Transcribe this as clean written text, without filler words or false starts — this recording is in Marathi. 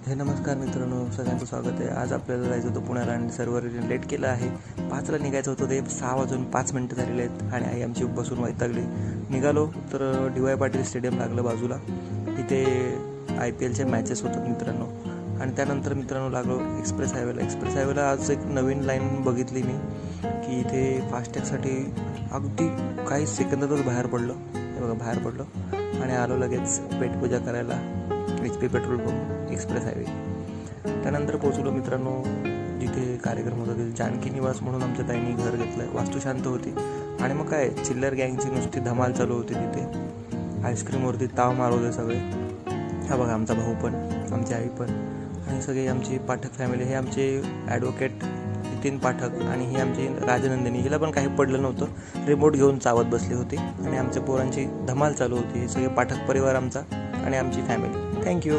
हे नमस्कार मित्रांनो, सगळ्यांचं स्वागत आहे. आज आपल्याला जायचं होतं पुण्याला आणि सर्व्हर लेट केलं आहे. 5ला निघायचं होतं, ते 6:05 झालेले आहेत आणि आई आमची बसून वैतागली. निघालो तर DY पाटील स्टेडियम लागलं बाजूला. इथे IPLचे मॅचेस होतात मित्रांनो. आणि त्यानंतर मित्रांनो लागलो एक्सप्रेस हायवेला. आज एक नवीन लाईन बघितली मी की इथे फास्टॅगसाठी अगदी काही सेकंदातच बाहेर पडलो आणि आलो लगेच पेटपूजा करायला HP petrol pump express highway. त्यानंतर पोचलो मित्रांनो जिथे कार्यक्रम होता, तिथे जानकी निवास म्हणून आमच्या ताईंनी घर घेतलं. वास्तुशांत होती आणि मग काय चिल्लर गँगची नुसती धमाल चालू होती तिथे. आईस्क्रीमवरती ताव मारत होते सगळे. हा बघा आमचा भाऊ पण, आमची आई पण आणि सगळे आमची पाठक फॅमिली. हे आमचे ॲडव्होकेट नितीन पाठक आणि ही आमची राजनंदिनी. हिला पण काही पडलं नव्हतं, रिमोट घेऊन चावत बसली होती आणि आमच्या पोरांची धमाल चालू होती. हे सगळे पाठक परिवार आमचा आणि आमची फॅमिली. थँक्यू.